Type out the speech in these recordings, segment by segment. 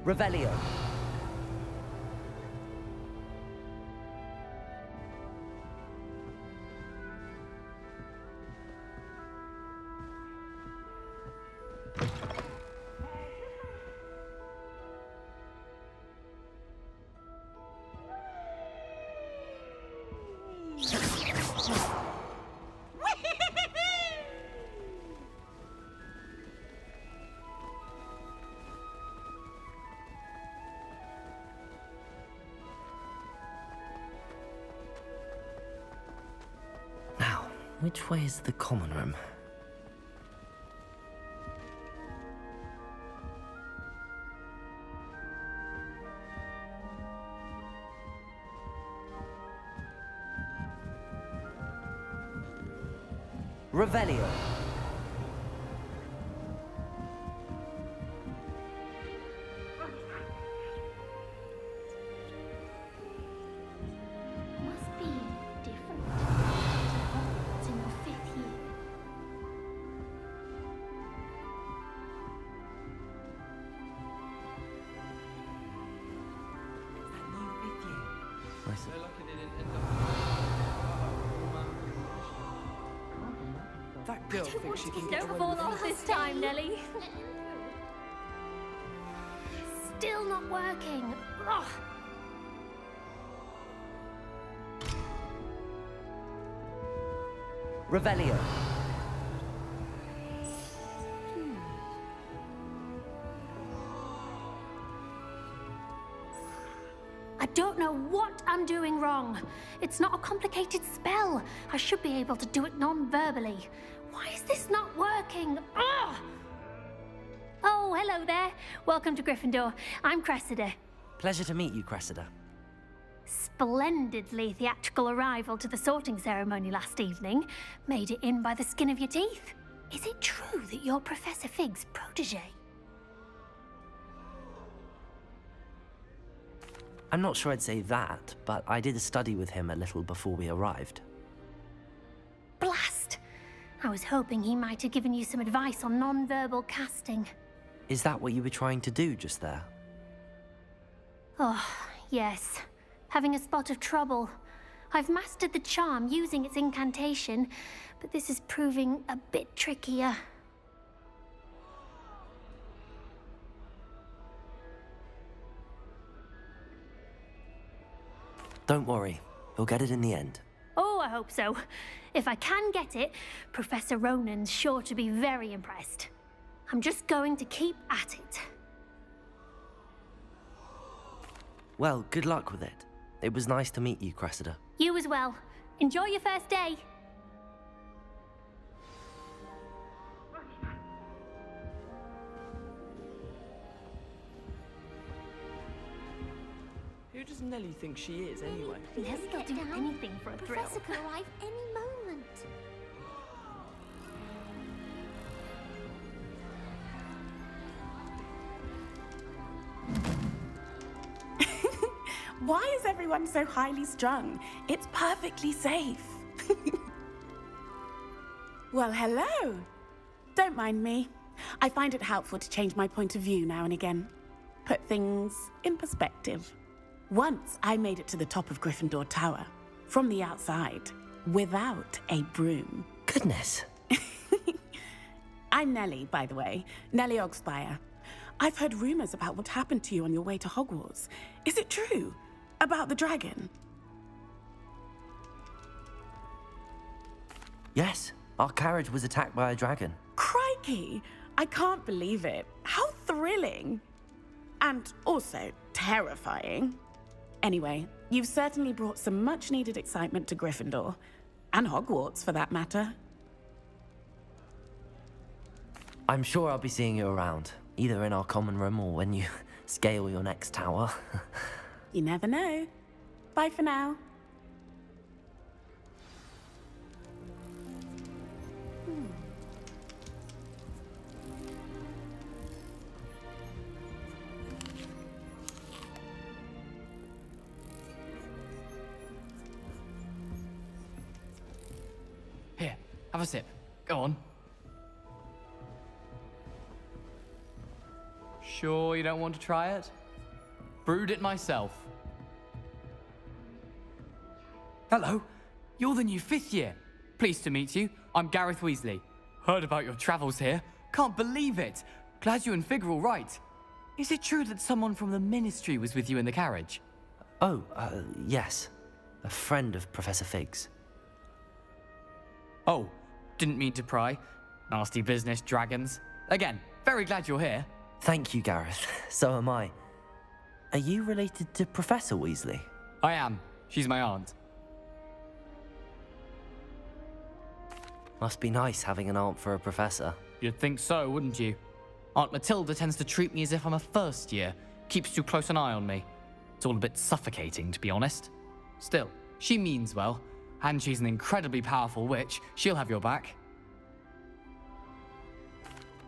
Revelio. Now, which way is the common room? Revelio. Must be different to Hogwarts in your 5th year. They're lucky they didn't end up. That girl thinks she can get Don't away fall with off this time, Nelly. Still not working. Ugh. Revelio. I don't know what I'm doing wrong. It's not a complicated spell. I should be able to do it non-verbally. Why is this not working? Ugh! Oh, hello there. Welcome to Gryffindor. I'm Cressida. Pleasure to meet you, Cressida. Splendidly theatrical arrival to the sorting ceremony last evening. Made it in by the skin of your teeth. Is it true that you're Professor Fig's protege? I'm not sure I'd say that, but I did study with him a little before we arrived. Blast! I was hoping he might have given you some advice on non-verbal casting. Is that what you were trying to do just there? Oh, yes. Having a spot of trouble. I've mastered the charm using its incantation, but this is proving a bit trickier. Don't worry, you'll get it in the end. Oh, I hope so. If I can get it, Professor Ronan's sure to be very impressed. I'm just going to keep at it. Well, good luck with it. It was nice to meet you, Cressida. You as well. Enjoy your first day. Who does Nelly think she is, anyway? Never Get do down. anything for a thrill. Professor could arrive any moment. Why is everyone so highly strung? It's perfectly safe. Well, hello. Don't mind me. I find it helpful to change my point of view now and again. Put things in perspective. Once I made it to the top of Gryffindor Tower, from the outside, without a broom. Goodness. I'm Nellie, by the way. Nellie Ogspire. I've heard rumors about what happened to you on your way to Hogwarts. Is it true? About the dragon? Yes, our carriage was attacked by a dragon. Crikey! I can't believe it. How thrilling! And also terrifying. Anyway, you've certainly brought some much-needed excitement to Gryffindor. And Hogwarts, for that matter. I'm sure I'll be seeing you around, either in our common room or when you scale your next tower. You never know. Bye for now. Here, have a sip. Go on. Sure you don't want to try it? Brewed it myself. Hello, you're the new 5th year. Pleased to meet you. I'm Gareth Weasley. Heard about your travels here. Can't believe it. Glad you and Fig are all right. Is it true that someone from the Ministry was with you in the carriage? Oh, yes. A friend of Professor Fig's. Oh, didn't mean to pry. Nasty business, dragons. Again, very glad you're here. Thank you, Gareth. So am I. Are you related to Professor Weasley? I am. She's my aunt. Must be nice having an aunt for a professor. You'd think so, wouldn't you? Aunt Matilda tends to treat me as if I'm a first year. Keeps too close an eye on me. It's all a bit suffocating, to be honest. Still, she means well, and she's an incredibly powerful witch. She'll have your back.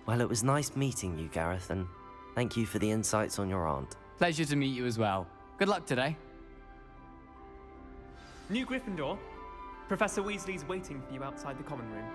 Well, it was nice meeting you, Gareth, and thank you for the insights on your aunt. Pleasure to meet you as well. Good luck today. New Gryffindor, Professor Weasley's waiting for you outside the common room.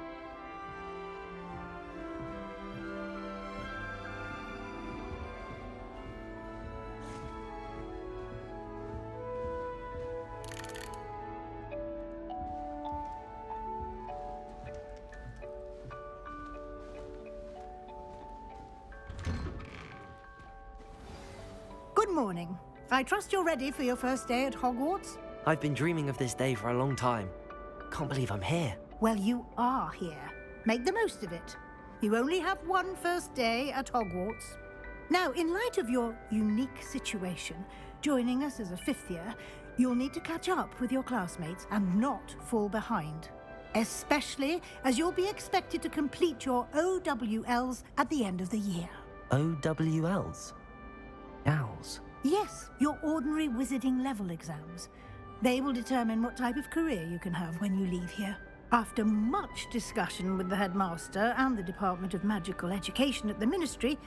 Good morning. I trust you're ready for your first day at Hogwarts? I've been dreaming of this day for a long time. Can't believe I'm here. Well, you are here. Make the most of it. You only have one first day at Hogwarts. Now, in light of your unique situation, joining us as a 5th year, you'll need to catch up with your classmates and not fall behind. Especially as you'll be expected to complete your OWLs at the end of the year. OWLs? Owls? Yes, your ordinary wizarding level exams. They will determine what type of career you can have when you leave here. After much discussion with the headmaster and the Department of Magical Education at the Ministry,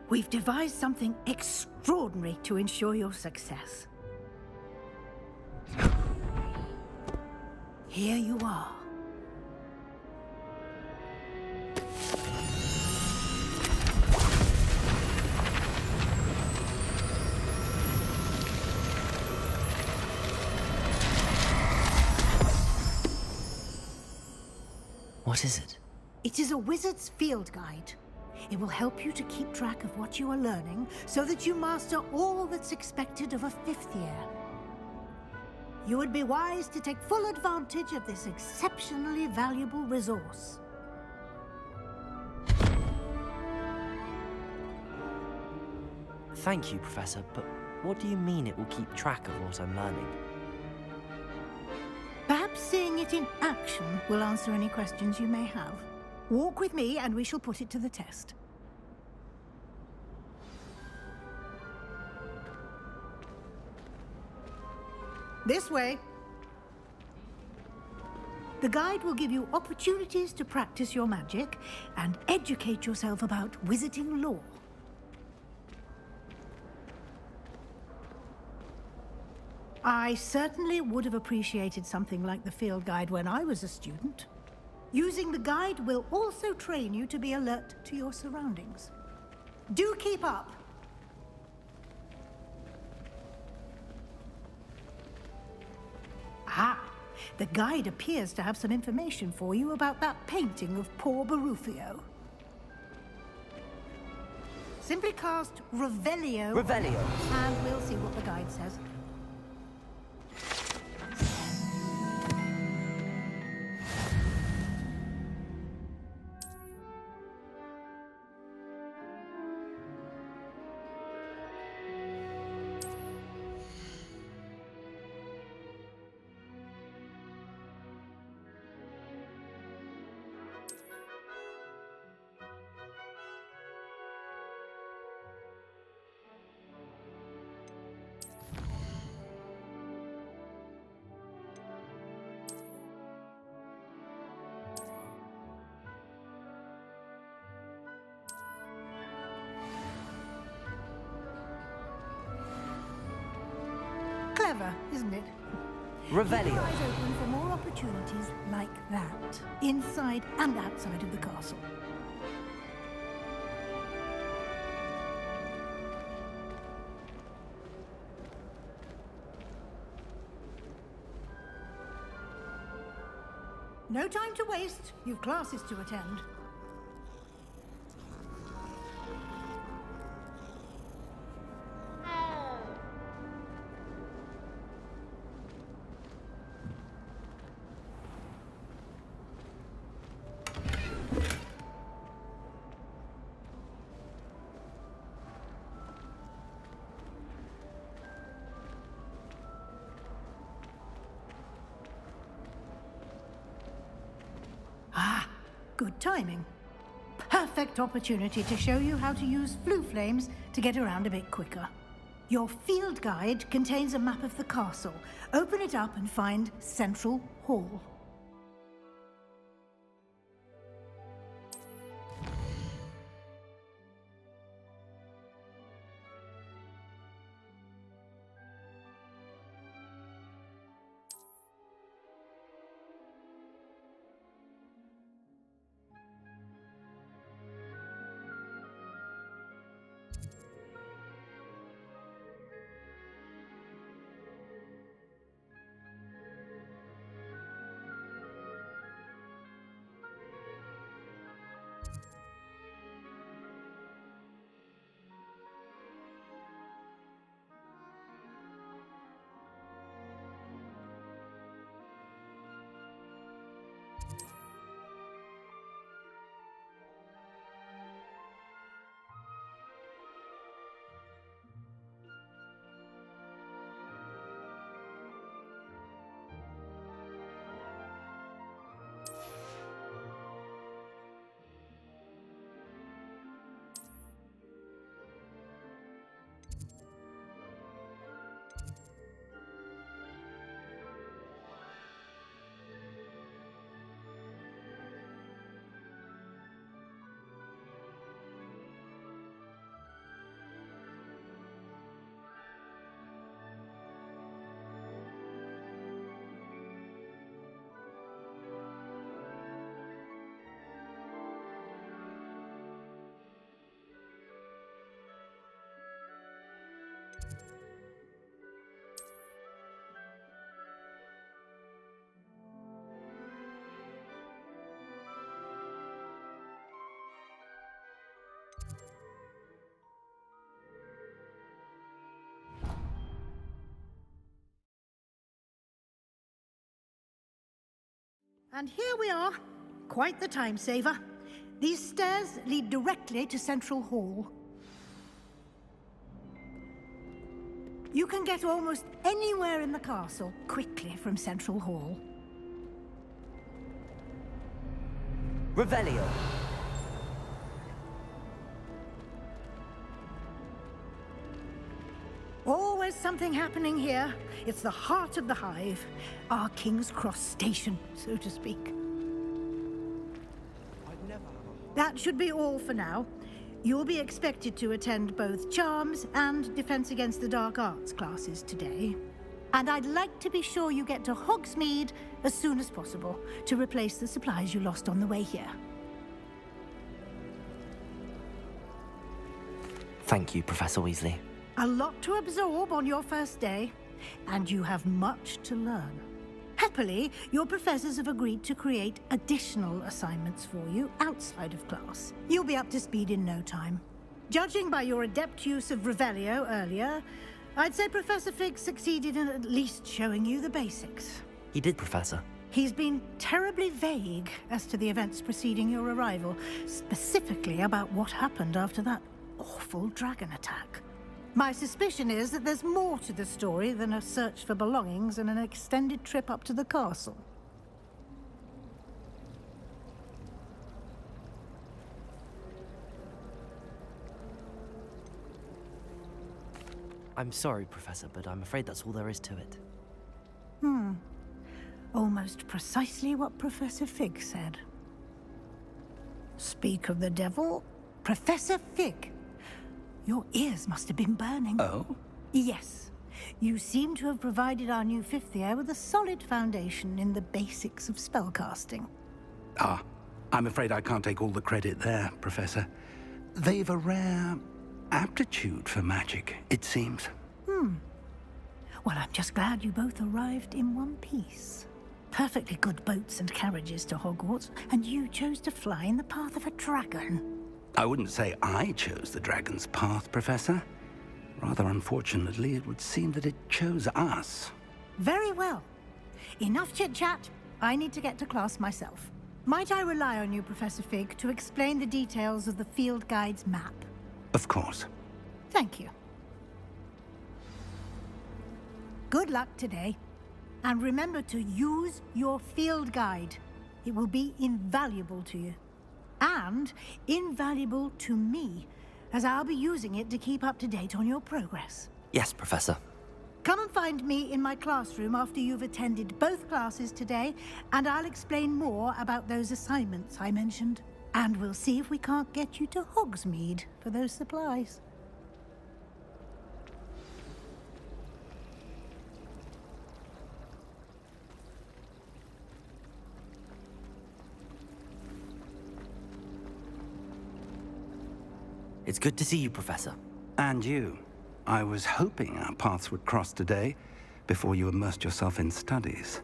we've devised something extraordinary to ensure your success. Here you are. What is it? It is a wizard's field guide. It will help you to keep track of what you are learning so that you master all that's expected of a 5th year. You would be wise to take full advantage of this exceptionally valuable resource. Thank you, Professor, but what do you mean it will keep track of what I'm learning? Perhaps seeing it in action will answer any questions you may have. Walk with me and we shall put it to the test. This way. The guide will give you opportunities to practice your magic and educate yourself about wizarding lore. I certainly would have appreciated something like the field guide when I was a student. Using the guide will also train you to be alert to your surroundings. Do keep up! Ah, the guide appears to have some information for you about that painting of poor Barufio. Simply cast Revelio. Revelio. And we'll see what the guide says. Clever, isn't it? Revelio. Keep your eyes open for more opportunities like that, inside and outside of the castle. No time to waste. You've classes to attend. Good timing. Perfect opportunity to show you how to use flue flames to get around a bit quicker. Your field guide contains a map of the castle. Open it up and find Central Hall. And here we are. Quite the time saver. These stairs lead directly to Central Hall. You can get almost anywhere in the castle quickly from Central Hall. Revelio. Always something happening here. It's the heart of the hive. Our King's Cross station, so to speak. That should be all for now. You'll be expected to attend both Charms and Defense Against the Dark Arts classes today. And I'd like to be sure you get to Hogsmeade as soon as possible to replace the supplies you lost on the way here. Thank you, Professor Weasley. A lot to absorb on your first day, and you have much to learn. Happily, your professors have agreed to create additional assignments for you outside of class. You'll be up to speed in no time. Judging by your adept use of Revelio earlier, I'd say Professor Fig succeeded in at least showing you the basics. He did, Professor. He's been terribly vague as to the events preceding your arrival, specifically about what happened after that awful dragon attack. My suspicion is that there's more to the story than a search for belongings and an extended trip up to the castle. I'm sorry, Professor, but I'm afraid that's all there is to it. Almost precisely what Professor Fig said. Speak of the devil, Professor Fig. Your ears must have been burning. Oh? Yes. You seem to have provided our new fifth year with a solid foundation in the basics of spellcasting. Ah, I'm afraid I can't take all the credit there, Professor. They've a rare aptitude for magic, it seems. Well, I'm just glad you both arrived in one piece. perfectly good boats and carriages to Hogwarts, and you chose to fly in the path of a dragon. I wouldn't say I chose the dragon's path, Professor. Rather unfortunately, it would seem that it chose us. Very well. Enough chit-chat. I need to get to class myself. Might I rely on you, Professor Fig, to explain the details of the field guide's map? Of course. Thank you. Good luck today. And remember to use your field guide. It will be invaluable to you. And invaluable to me, as I'll be using it to keep up to date on your progress. Yes, Professor. Come and find me in my classroom after you've attended both classes today, and I'll explain more about those assignments I mentioned. And we'll see if we can't get you to Hogsmeade for those supplies. It's good to see you, Professor. And you. I was hoping our paths would cross today, before you immersed yourself in studies.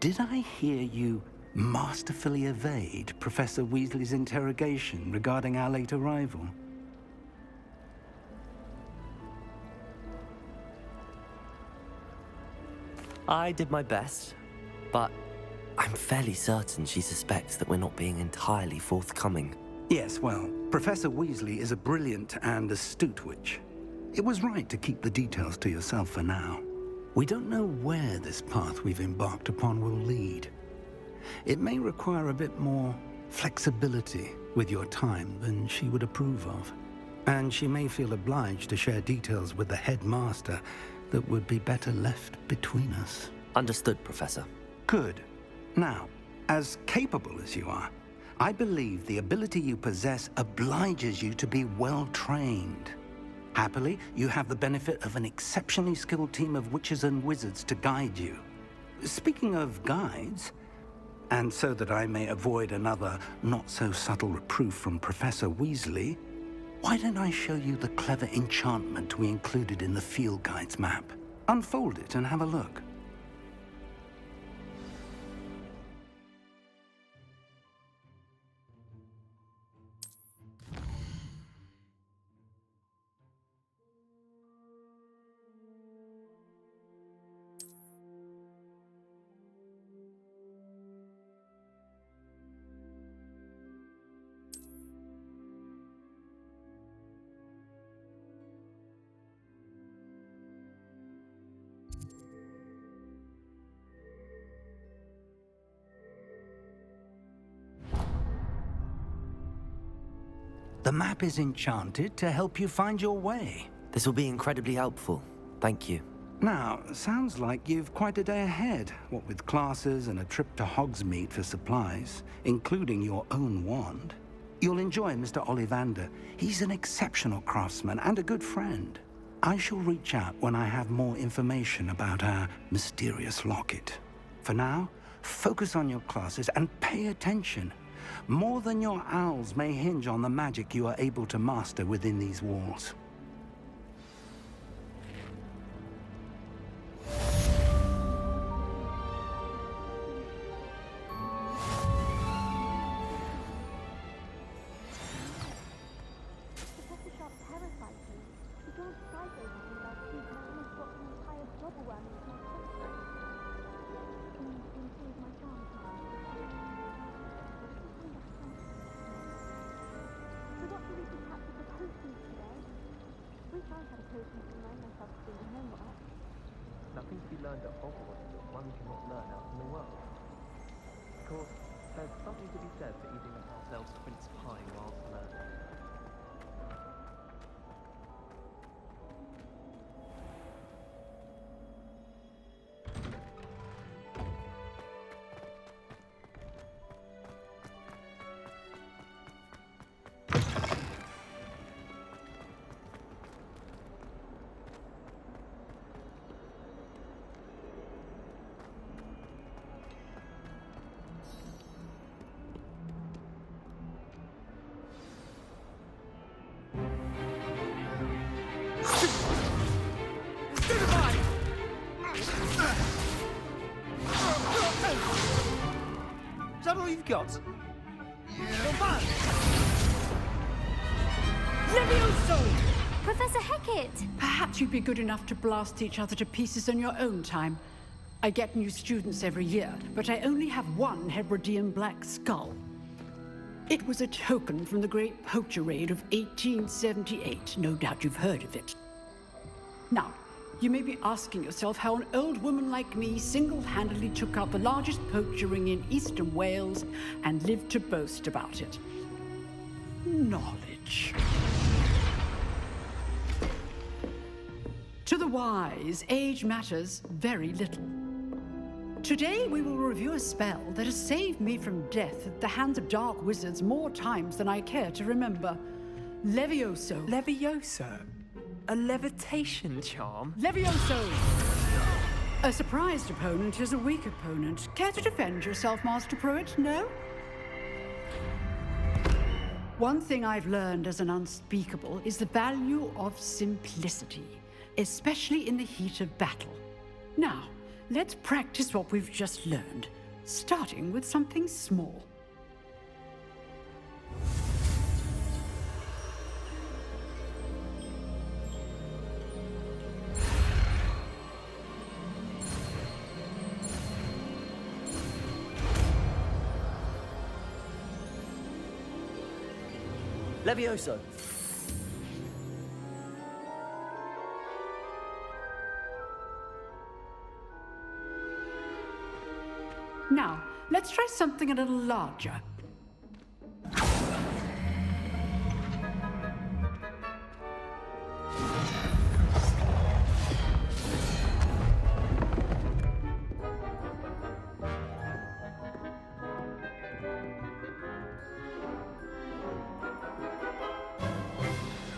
Did I hear you masterfully evade Professor Weasley's interrogation regarding our late arrival? I did my best, but I'm fairly certain she suspects that we're not being entirely forthcoming. Yes, well, Professor Weasley is a brilliant and astute witch. It was right to keep the details to yourself for now. We don't know where this path we've embarked upon will lead. It may require a bit more flexibility with your time than she would approve of. And she may feel obliged to share details with the headmaster that would be better left between us. Understood, Professor. Good. Now, as capable as you are, I believe the ability you possess obliges you to be well-trained. Happily, you have the benefit of an exceptionally skilled team of witches and wizards to guide you. Speaking of guides, and so that I may avoid another not-so-subtle reproof from Professor Weasley, why don't I show you the clever enchantment we included in the field guide's map? Unfold it and have a look. The map is enchanted to help you find your way. This will be incredibly helpful. Thank you. Now, sounds like you've quite a day ahead, what with classes and a trip to Hogsmeade for supplies, including your own wand. You'll enjoy Mr. Ollivander. He's an exceptional craftsman and a good friend. I shall reach out when I have more information about our mysterious locket. For now, focus on your classes and pay attention. More than your owls may hinge on the magic you are able to master within these walls. Professor Sharp terrifies me. He draws strike over me last week and I almost got an entire double whammy with my textbook. Can you improve my chance now? The doctor recently captured the potions today. Wish I had a potion to remind myself of doing homework. Nothing to be learned at Hogwarts that one cannot learn out in the world. Of course, there's something to be said for eating a house-elf's Prince pie whilst learning. all you've got? Levioso! Professor Hecat! Perhaps you'd be good enough to blast each other to pieces in your own time. I get new students every year, but I only have one Hebridean black skull. It was a token from the Great Poacher Raid of 1878. No doubt you've heard of it. Now, you may be asking yourself how an old woman like me single-handedly took out the largest poacher ring in eastern Wales and lived to boast about it. Knowledge. To the wise, age matters very little. Today we will review a spell that has saved me from death at the hands of dark wizards more times than I care to remember. Levioso. Levioso? A levitation charm? Levioso! A surprised opponent is a weak opponent. Care to defend yourself, Master Pruitt? No? One thing I've learned as an unspeakable is the value of simplicity, especially in the heat of battle. Now, let's practice what we've just learned, starting with something small. Levioso. Now, let's try something a little larger.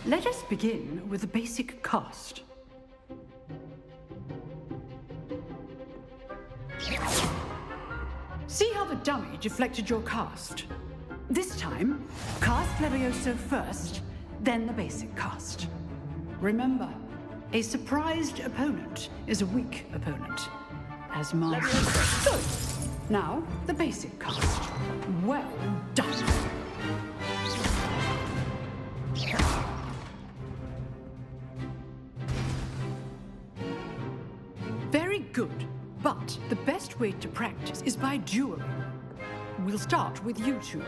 Let us begin with the basic cast. See how the dummy deflected your cast? This time, cast Levioso first, then the basic cast. Remember, a surprised opponent is a weak opponent. As Master. Good. Now, the basic cast. Well done. Very good. But the best way to practice is by dueling. We'll start with you two.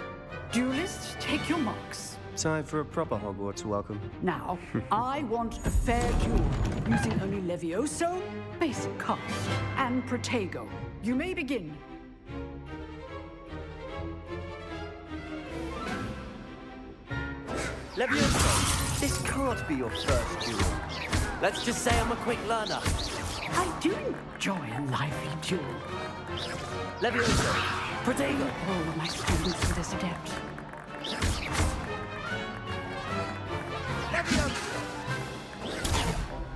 Duelists, take your marks. Time for a proper Hogwarts welcome. Now, I want a fair duel, using only Levioso, basic cast, and Protego. You may begin. Levioso. This can't be your first duel. Let's just say I'm a quick learner. I do enjoy a lively duel. Levioso. Protego. All of my students for this adept.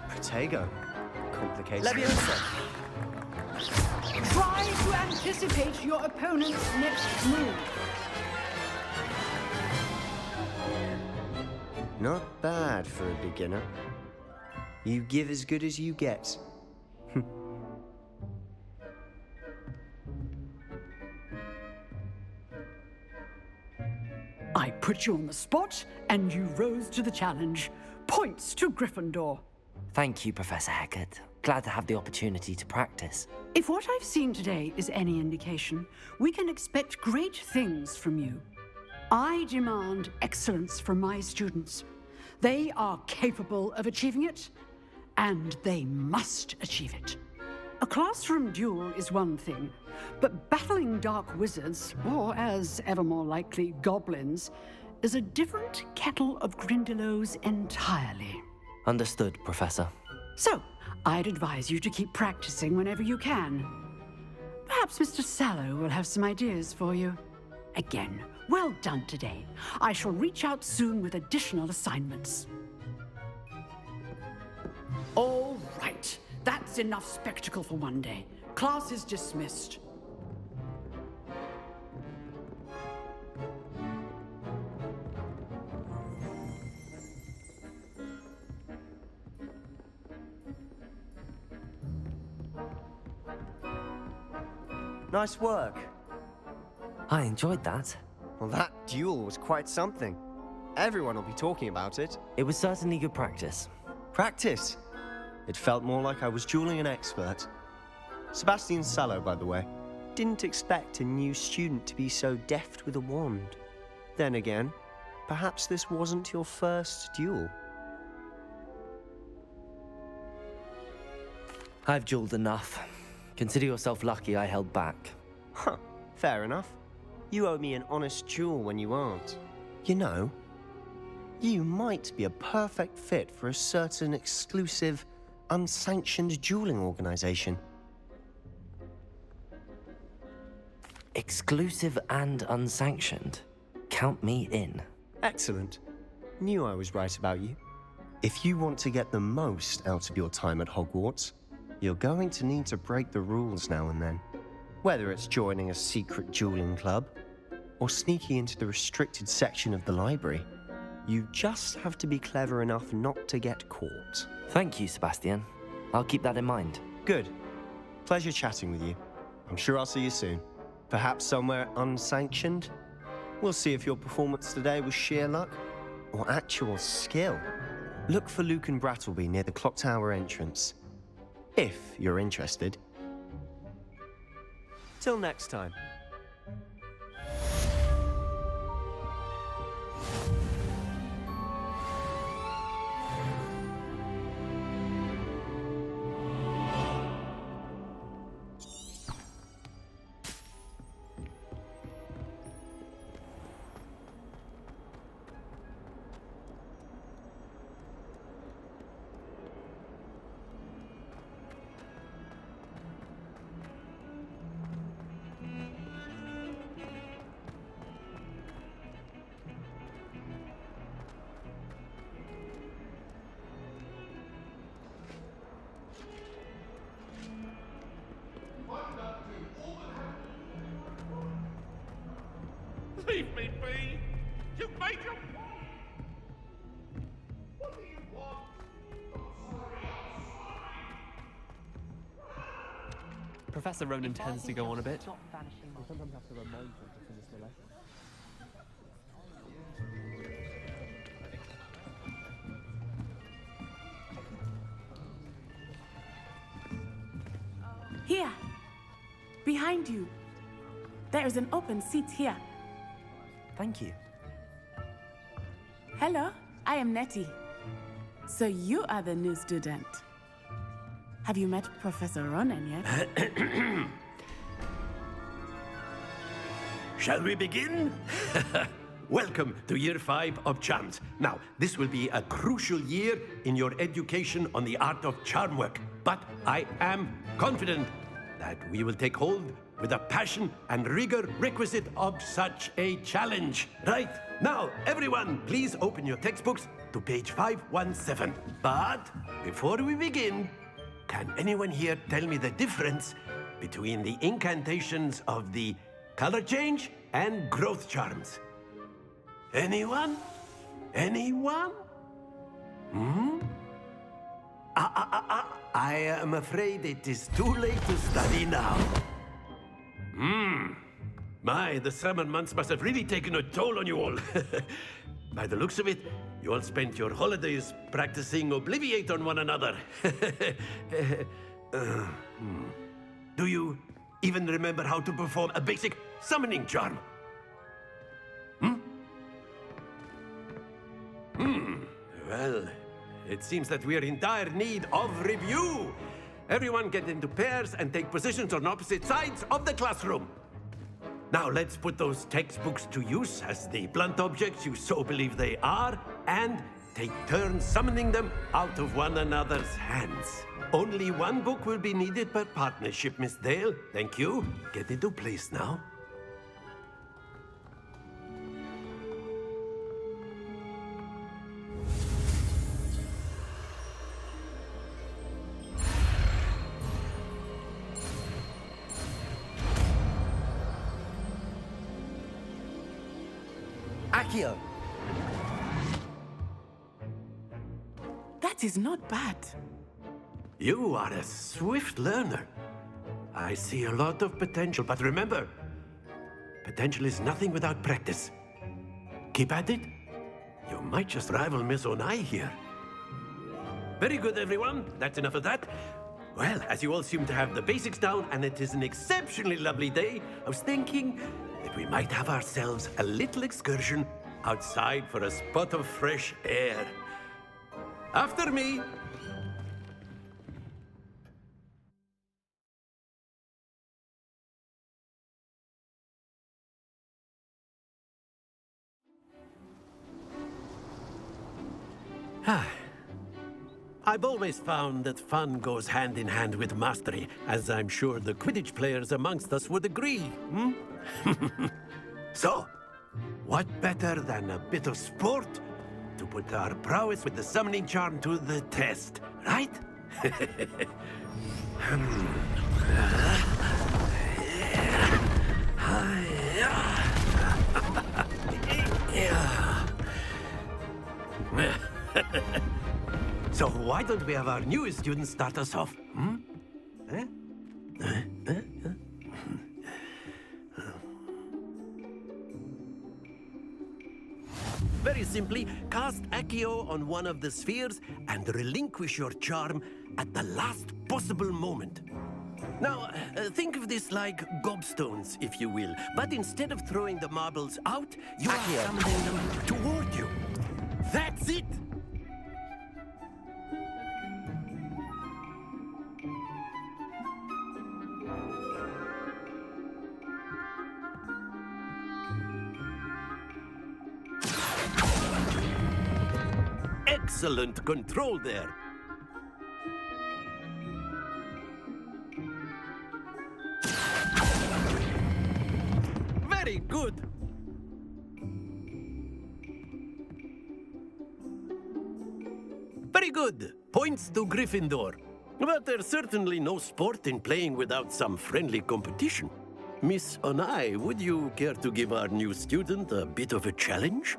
Protego. Complicated. Levioso. Try to anticipate your opponent's next move. Not bad for a beginner. You give as good as you get. I put you on the spot, and you rose to the challenge. Points to Gryffindor. Thank you, Professor Hecat. Glad to have the opportunity to practice. If what I've seen today is any indication, we can expect great things from you. I demand excellence from my students. They are capable of achieving it, and they must achieve it. A classroom duel is one thing, but battling dark wizards, or as ever more likely, goblins, is a different kettle of Grindylows entirely. Understood, Professor. So, I'd advise you to keep practicing whenever you can. Perhaps Mr. Sallow will have some ideas for you. Again, well done today. I shall reach out soon with additional assignments. All right. That's enough spectacle for one day. Class is dismissed. Nice work. I enjoyed that. Well, that duel was quite something. Everyone will be talking about it. It was certainly good practice. Practice? It felt more like I was dueling an expert. Sebastian Sallow, by the way. Didn't expect a new student to be so deft with a wand. Then again, perhaps this wasn't your first duel. I've dueled enough. Consider yourself lucky I held back. Huh, fair enough. You owe me an honest duel when you aren't. You know, you might be a perfect fit for a certain exclusive, unsanctioned dueling organization. Exclusive and unsanctioned. Count me in. Excellent. Knew I was right about you. If you want to get the most out of your time at Hogwarts, you're going to need to break the rules now and then. Whether it's joining a secret dueling club, or sneaking into the restricted section of the library, you just have to be clever enough not to get caught. Thank you, Sebastian. I'll keep that in mind. Good. Pleasure chatting with you. I'm sure I'll see you soon. Perhaps somewhere unsanctioned? We'll see if your performance today was sheer luck or actual skill. Look for Luke and Brattleby near the clock tower entrance. If you're interested. Till next time. Leave me be! You've made your point! What do you want? Professor Ronan tends to go on a bit. Here. Behind you. There is an open seat here. Thank you. Hello, I am Nettie. So you are the new student. Have you met Professor Ronan yet? Shall we begin? Welcome to Year 5 of Charms. Now, this will be a crucial year in your education on the art of charm work. But I am confident that we will take hold with the passion and rigor requisite of such a challenge. Right, now, everyone, please open your textbooks to page 517. But before we begin, can anyone here tell me the difference between the incantations of the color change and growth charms? Anyone? Anyone? I am afraid it is too late to study now. My, the summer months must have really taken a toll on you all. By the looks of it, you all spent your holidays practicing Obliviate on one another. Do you even remember how to perform a basic summoning charm? Well, it seems that we are in dire need of review. Everyone get into pairs and take positions on opposite sides of the classroom. Now let's put those textbooks to use as the blunt objects you so believe they are, and take turns summoning them out of one another's hands. Only one book will be needed per partnership, Miss Dale. Thank you. Get into place now. Accio! That is not bad. You are a swift learner. I see a lot of potential, but remember, Potential is nothing without practice. Keep at it. You might just rival Miss Onai here. Very good, everyone. That's enough of that. Well, as you all seem to have the basics down, and it is an exceptionally lovely day, I was thinking that we might have ourselves a little excursion outside for a spot of fresh air. After me. I've always found that fun goes hand in hand with mastery, as I'm sure the Quidditch players amongst us would agree. So, what better than a bit of sport to put our prowess with the summoning charm to the test, right? So why don't we have our newest student start us off? Very simply, cast Accio on one of the spheres and relinquish your charm at the last possible moment. Now, think of this like gobstones, if you will. But instead of throwing the marbles out, you are summoning them toward you. That's it! Excellent control there. Very good. Very good. Points to Gryffindor. But there's certainly no sport in playing without some friendly competition. Miss Onai, would you care to give our new student a bit of a challenge?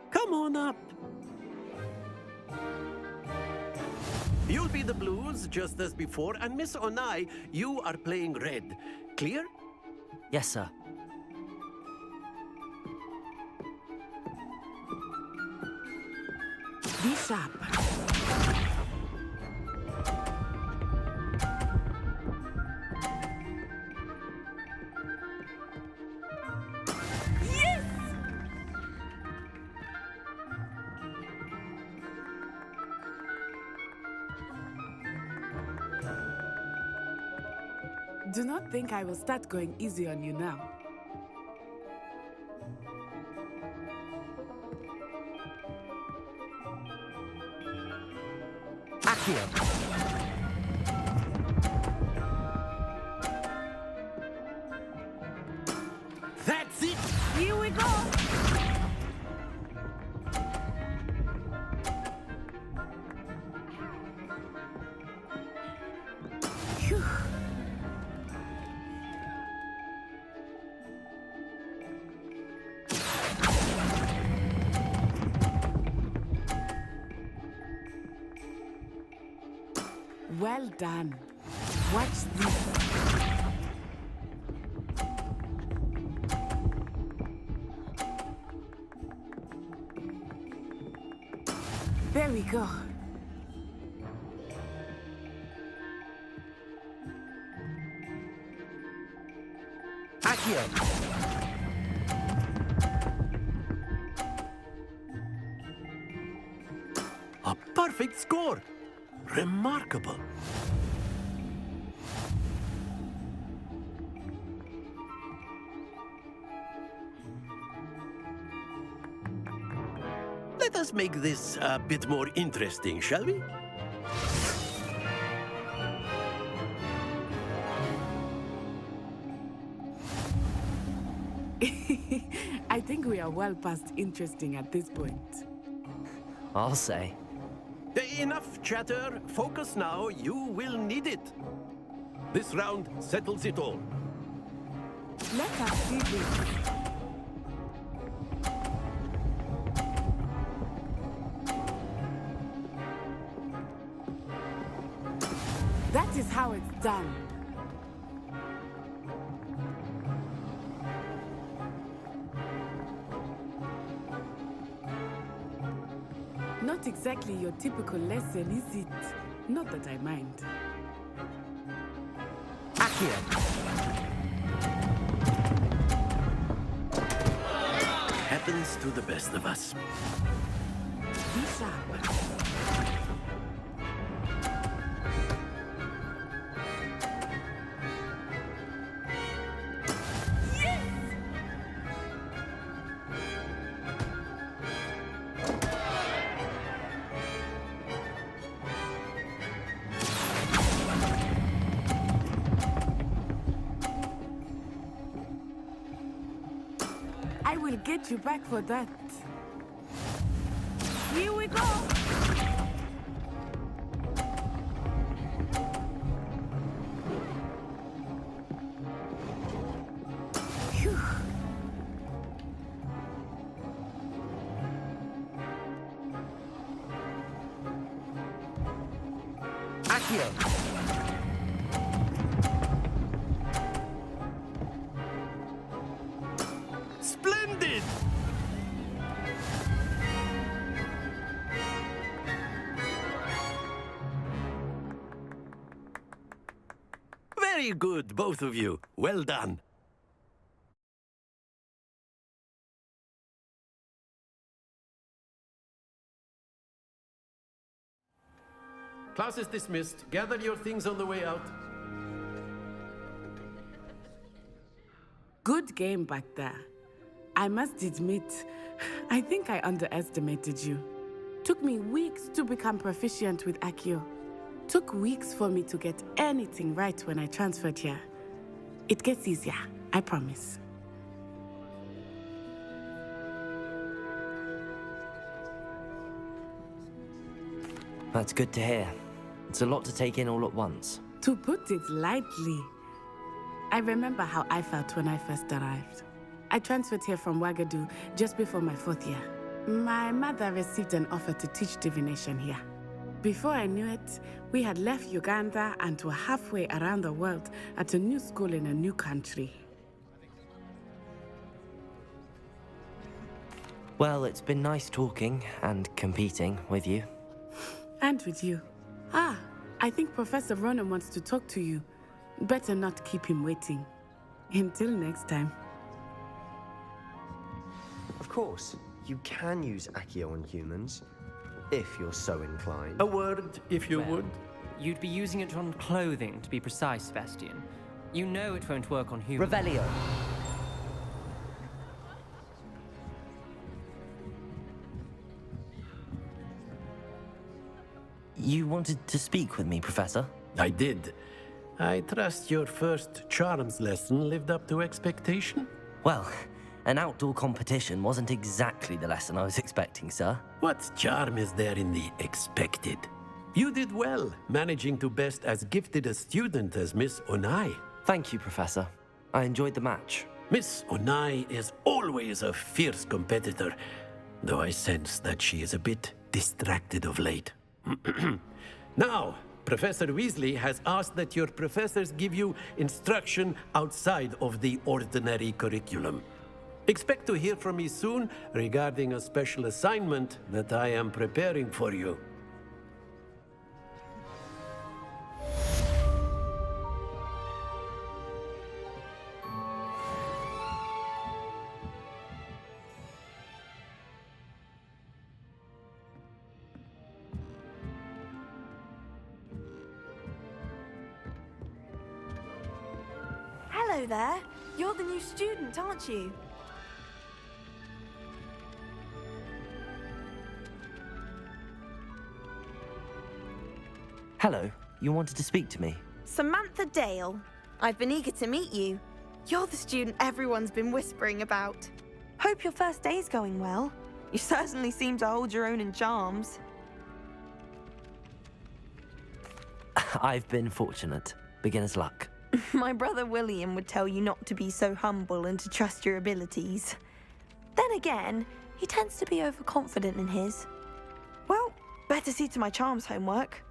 Come on up. You'll be the blues, just as before, and Miss Onai, you are playing red. Clear? Yes, sir. Be sharp. Do not think I will start going easy on you now. Accio. That's it! Here we go! Phew. Well done. Watch this. There we go. Accio. A perfect score! Remarkable. Let us make this a bit more interesting, shall we? I think we are well past interesting at this point. I'll say. Enough chatter. Focus now. You will need it. This round settles it all. Let us see this. That is how it's done. Not exactly your typical lesson, is it? Not that I mind. Accio! Happens to the best of us. Be sharp. I will get you back for that. Here we go! Phew. Accio! Splendid! Very good, both of you. Well done. Class is dismissed. Gather your things on the way out. Good game back there. I must admit, I think I underestimated you. Took me weeks to become proficient with Accio. Took weeks for me to get anything right when I transferred here. It gets easier, I promise. That's good to hear. It's a lot to take in all at once. To put it lightly, I remember how I felt when I first arrived. I transferred here from Ouagadougou just before my 4th year. My mother received an offer to teach divination here. Before I knew it, we had left Uganda and were halfway around the world at a new school in a new country. Well, it's been nice talking and competing with you. And with you. Ah, I think Professor Ronan wants to talk to you. Better not keep him waiting. Until next time. Of course, you can use Accio on humans, if you're so inclined. A word, if you would. You'd be using it on clothing, to be precise, Sebastian. You know it won't work on humans. Revelio. You wanted to speak with me, Professor? I did. I trust your first charms lesson lived up to expectation? Well, an outdoor competition wasn't exactly the lesson I was expecting, sir. What charm is there in the expected? You did well, managing to best as gifted a student as Miss Onai. Thank you, Professor. I enjoyed the match. Miss Onai is always a fierce competitor, though I sense that she is a bit distracted of late. Now, Professor Weasley has asked that your professors give you instruction outside of the ordinary curriculum. Expect to hear from me soon regarding a special assignment that I am preparing for you. Hello there. You're the new student, aren't you? Hello, you wanted to speak to me? Samantha Dale. I've been eager to meet you. You're the student everyone's been whispering about. Hope your first day's going well. You certainly seem to hold your own in charms. I've been fortunate. Beginner's luck. My brother William would tell you not to be so humble and to trust your abilities. Then again, he tends to be overconfident in his. Well, better see to my charms homework.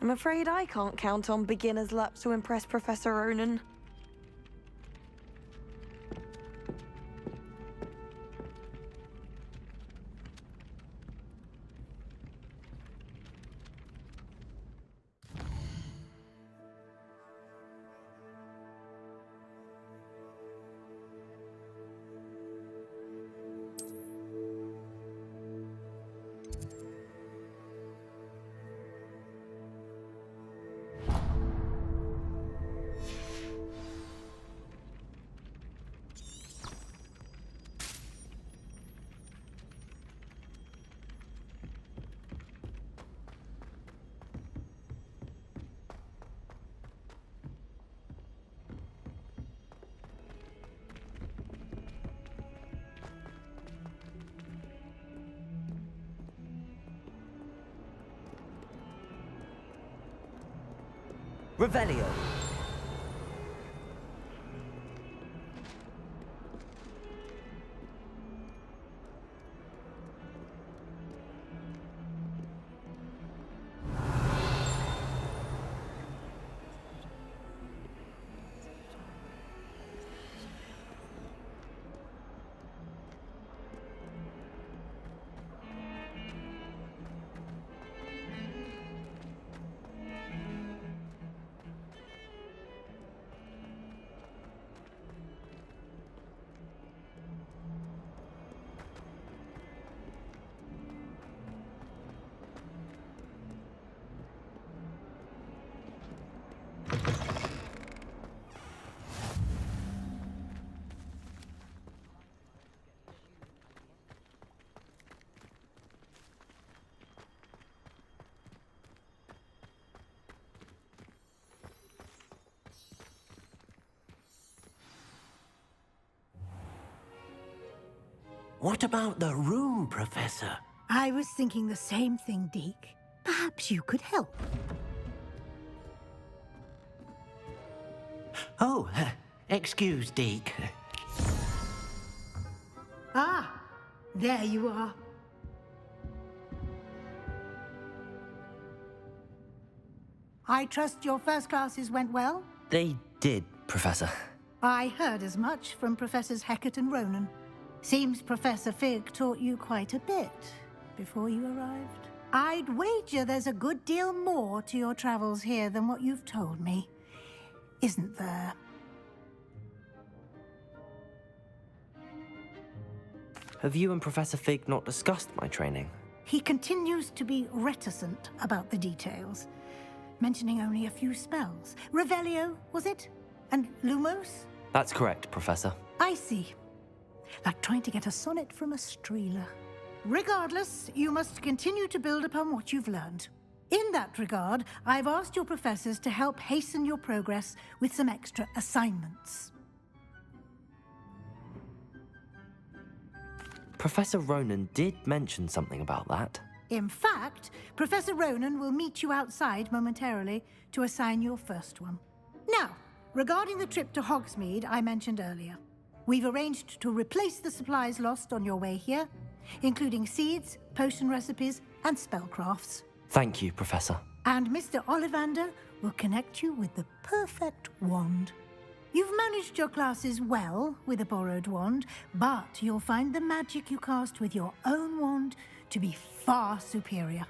I'm afraid I can't count on beginner's luck to impress Professor Ronan. Revelio. What about the room, Professor? I was thinking the same thing, Deke. Perhaps you could help. Oh, excuse, Deke. Ah, there you are. I trust your first classes went well? They did, Professor. I heard as much from Professors Hecat and Ronan. Seems Professor Fig taught you quite a bit before you arrived. I'd wager there's a good deal more to your travels here than what you've told me. Isn't there? Have you and Professor Fig not discussed my training? He continues to be reticent about the details, mentioning only a few spells. Revelio, was it? And Lumos? That's correct, Professor. I see. Like trying to get a sonnet from a streeler. Regardless, you must continue to build upon what you've learned. In that regard, I've asked your professors to help hasten your progress with some extra assignments. Professor Ronan did mention something about that. In fact, Professor Ronan will meet you outside momentarily to assign your first one. Now, regarding the trip to Hogsmeade I mentioned earlier, we've arranged to replace the supplies lost on your way here, including seeds, potion recipes, and spellcrafts. Thank you, Professor. And Mr. Ollivander will connect you with the perfect wand. You've managed your classes well with a borrowed wand, but you'll find the magic you cast with your own wand to be far superior.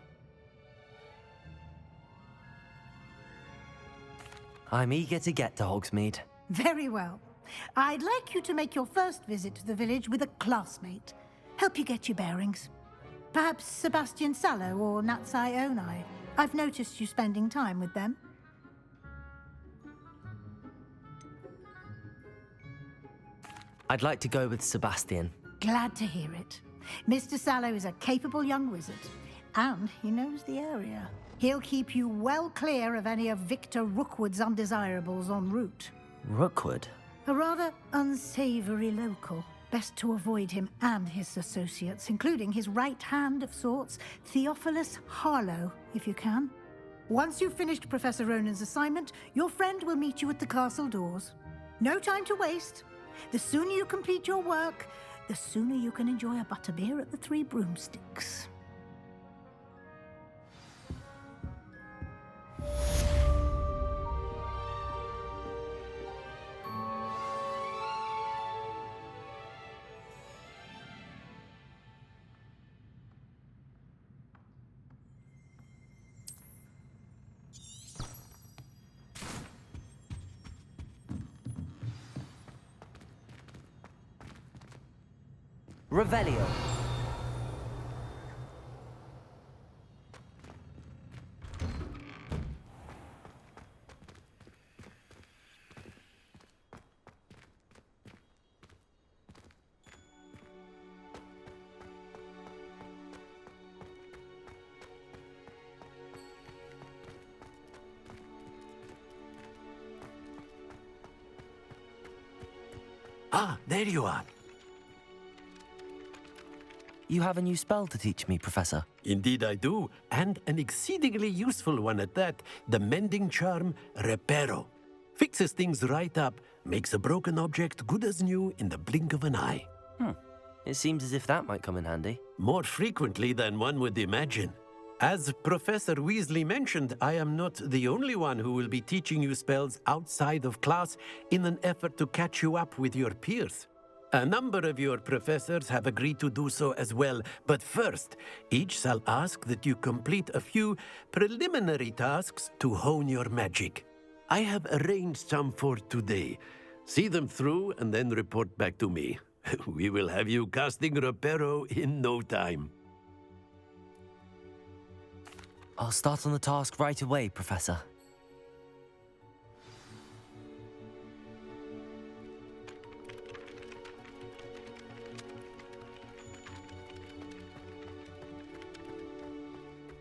I'm eager to get to Hogsmeade. Very well. I'd like you to make your first visit to the village with a classmate. Help you get your bearings. Perhaps Sebastian Sallow or Natsai Onai. I've noticed you spending time with them. I'd like to go with Sebastian. Glad to hear it. Mr. Sallow is a capable young wizard, and he knows the area. He'll keep you well clear of any of Victor Rookwood's undesirables en route. Rookwood? A rather unsavory local. Best to avoid him and his associates, including his right hand of sorts, Theophilus Harlow, if you can. Once you've finished Professor Ronan's assignment, your friend will meet you at the castle doors. No time to waste. The sooner you complete your work, the sooner you can enjoy a butterbeer at the Three Broomsticks. Revelio. Ah, there you are. you have a new spell to teach me, Professor? Indeed I do, and an exceedingly useful one at that. The mending charm, Reparo. Fixes things right up, makes a broken object good as new in the blink of an eye. It seems as if that might come in handy. More frequently than one would imagine. As Professor Weasley mentioned, I am not the only one who will be teaching you spells outside of class in an effort to catch you up with your peers. A number of your professors have agreed to do so as well, but first, each shall ask that you complete a few preliminary tasks to hone your magic. I have arranged some for today. See them through and then report back to me. We will have you casting Reparo in no time. I'll start on the task right away, Professor.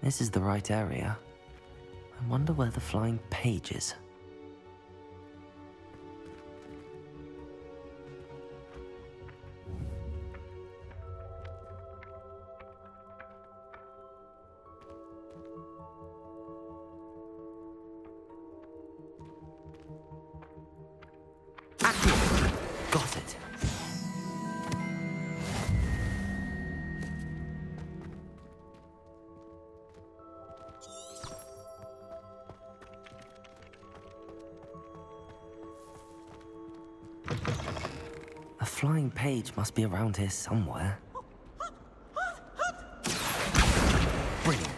This is the right area. I wonder where the flying page is. Got it. A flying page must be around here somewhere. Brilliant.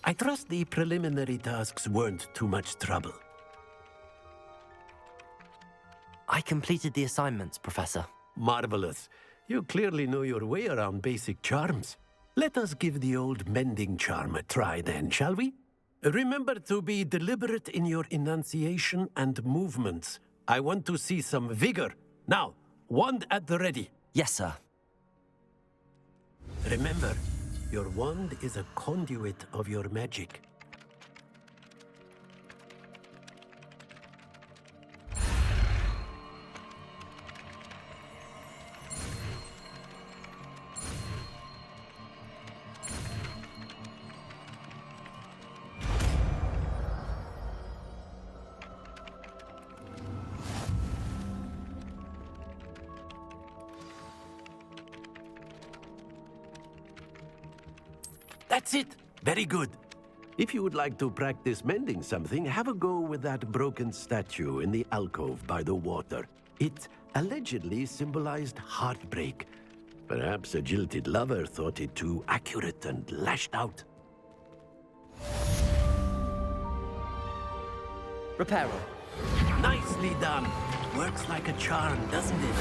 I trust the preliminary tasks weren't too much trouble. I completed the assignments, Professor. Marvelous. You clearly know your way around basic charms. Let us give the old mending charm a try then, shall we? Remember to be deliberate in your enunciation and movements. I want to see some vigor. Now, wand at the ready. Yes, sir. Remember, your wand is a conduit of your magic. That's it. Very good. If you would like to practice mending something, have a go with that broken statue in the alcove by the water. It allegedly symbolized heartbreak. Perhaps a jilted lover thought it too accurate and lashed out. Reparo. Nicely done. Works like a charm, doesn't it?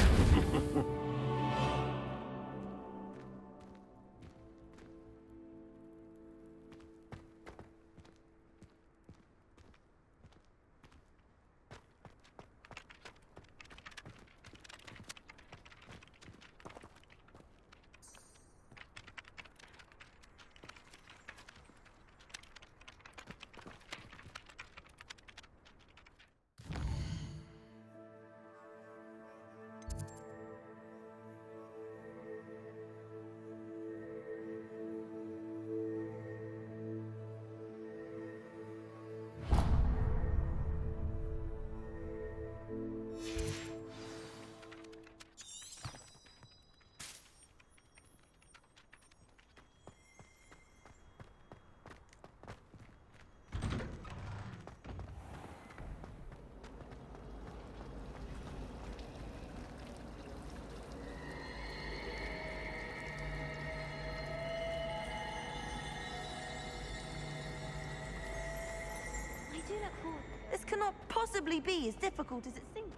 This cannot possibly be as difficult as it seems.